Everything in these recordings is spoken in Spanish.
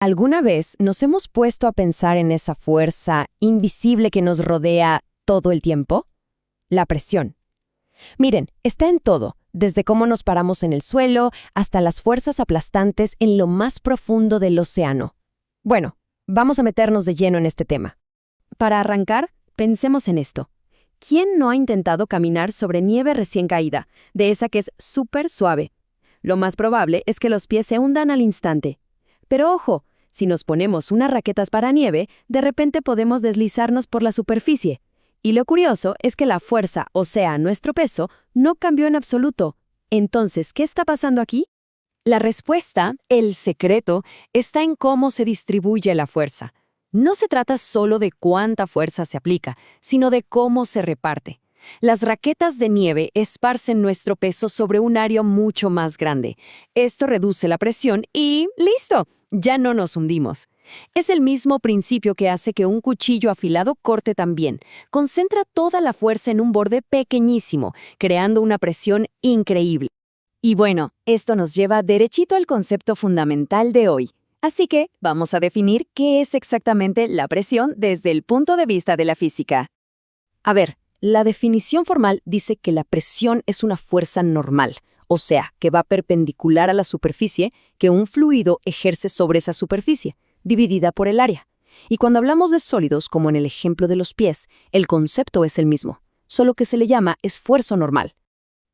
¿Alguna vez nos hemos puesto a pensar en esa fuerza invisible que nos rodea todo el tiempo? La presión. Miren, está en todo, desde cómo nos paramos en el suelo hasta las fuerzas aplastantes en lo más profundo del océano. Bueno, vamos a meternos de lleno en este tema. Para arrancar, pensemos en esto. ¿Quién no ha intentado caminar sobre nieve recién caída, de esa que es súper suave? Lo más probable es que los pies se hundan al instante. Pero ojo, si nos ponemos unas raquetas para nieve, de repente podemos deslizarnos por la superficie. Y lo curioso es que la fuerza, o sea, nuestro peso, no cambió en absoluto. Entonces, ¿qué está pasando aquí? La respuesta, el secreto, está en cómo se distribuye la fuerza. No se trata solo de cuánta fuerza se aplica, sino de cómo se reparte. Las raquetas de nieve esparcen nuestro peso sobre un área mucho más grande. Esto reduce la presión y ¡listo! Ya no nos hundimos. Es el mismo principio que hace que un cuchillo afilado corte también. Concentra toda la fuerza en un borde pequeñísimo, creando una presión increíble. Y bueno, esto nos lleva derechito al concepto fundamental de hoy. Así que vamos a definir qué es exactamente la presión desde el punto de vista de la física. A ver, la definición formal dice que la presión es una fuerza normal, o sea, que va perpendicular a la superficie que un fluido ejerce sobre esa superficie, dividida por el área. Y cuando hablamos de sólidos, como en el ejemplo de los pies, el concepto es el mismo, solo que se le llama esfuerzo normal.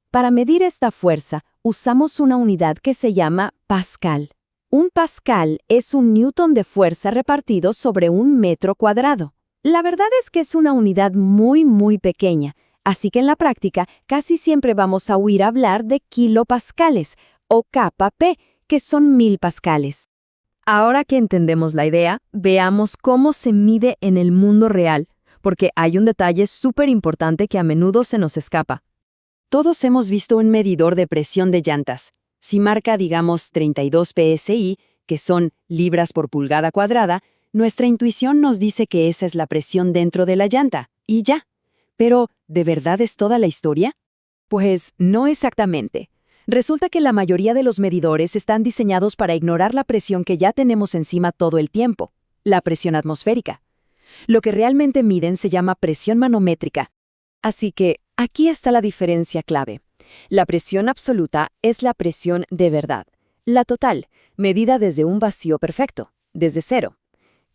Para medir esta fuerza, usamos una unidad que se llama pascal. Un pascal es un newton de fuerza repartido sobre un metro cuadrado. La verdad es que es una unidad muy pequeña, así que en la práctica casi siempre vamos a oír hablar de kilopascales o kp, que son 1000 pascales. Ahora que entendemos la idea, veamos cómo se mide en el mundo real, porque hay un detalle súper importante que a menudo se nos escapa. Todos hemos visto un medidor de presión de llantas. Si marca, digamos, 32 psi, que son libras por pulgada cuadrada, nuestra intuición nos dice que esa es la presión dentro de la llanta, y ya. Pero, ¿de verdad es toda la historia? Pues no exactamente. Resulta que la mayoría de los medidores están diseñados para ignorar la presión que ya tenemos encima todo el tiempo, la presión atmosférica. Lo que realmente miden se llama presión manométrica. Así que, aquí está la diferencia clave. La presión absoluta es la presión de verdad, la total, medida desde un vacío perfecto, desde cero.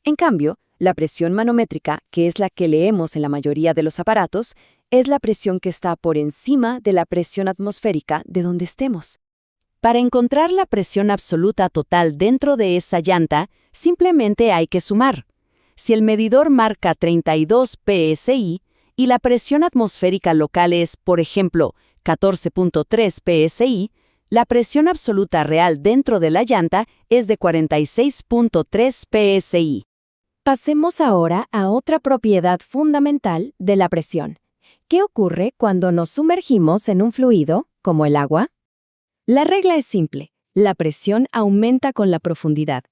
En cambio, la presión manométrica, que es la que leemos en la mayoría de los aparatos, es la presión que está por encima de la presión atmosférica de donde estemos. Para encontrar la presión absoluta total dentro de esa llanta, simplemente hay que sumar. Si el medidor marca 32 psi y la presión atmosférica local es, por ejemplo, 14.3 psi, la presión absoluta real dentro de la llanta es de 46.3 psi. Pasemos ahora a otra propiedad fundamental de la presión. ¿Qué ocurre cuando nos sumergimos en un fluido, como el agua? La regla es simple. La presión aumenta con la profundidad.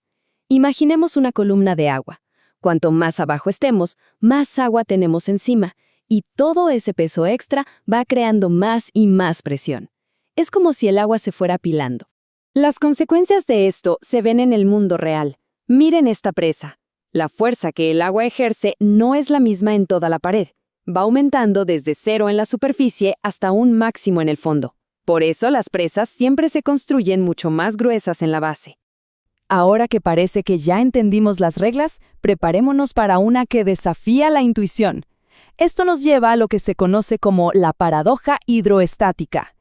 Imaginemos una columna de agua. Cuanto más abajo estemos, más agua tenemos encima, y todo ese peso extra va creando más y más presión. Es como si el agua se fuera apilando. Las consecuencias de esto se ven en el mundo real. Miren esta presa. La fuerza que el agua ejerce no es la misma en toda la pared. Va aumentando desde cero en la superficie hasta un máximo en el fondo. Por eso las presas siempre se construyen mucho más gruesas en la base. Ahora que parece que ya entendimos las reglas, preparémonos para una que desafía la intuición. Esto nos lleva a lo que se conoce como la paradoja hidroestática.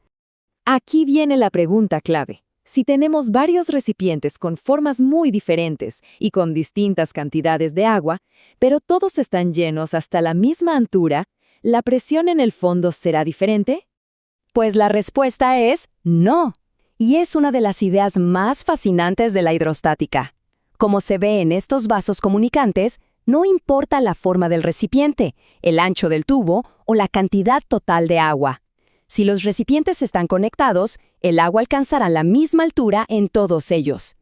Aquí viene la pregunta clave. Si tenemos varios recipientes con formas muy diferentes y con distintas cantidades de agua, pero todos están llenos hasta la misma altura, ¿la presión en el fondo será diferente? Pues la respuesta es no. Y es una de las ideas más fascinantes de la hidrostática. Como se ve en estos vasos comunicantes, no importa la forma del recipiente, el ancho del tubo o la cantidad total de agua. Si los recipientes están conectados, el agua alcanzará la misma altura en todos ellos.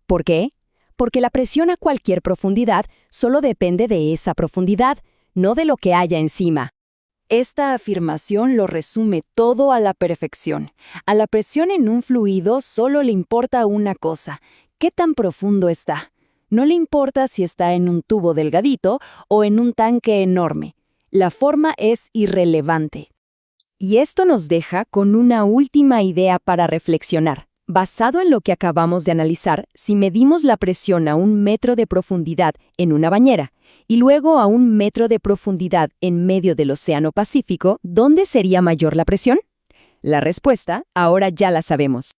¿Por qué? Porque la presión a cualquier profundidad solo depende de esa profundidad, no de lo que haya encima. Esta afirmación lo resume todo a la perfección. A la presión en un fluido solo le importa una cosa: ¿qué tan profundo está? No le importa si está en un tubo delgadito o en un tanque enorme. La forma es irrelevante. Y esto nos deja con una última idea para reflexionar. Basado en lo que acabamos de analizar, si medimos la presión a 1 metro de profundidad en una bañera y luego a 1 metro de profundidad en medio del Océano Pacífico, ¿dónde sería mayor la presión? La respuesta ahora ya la sabemos.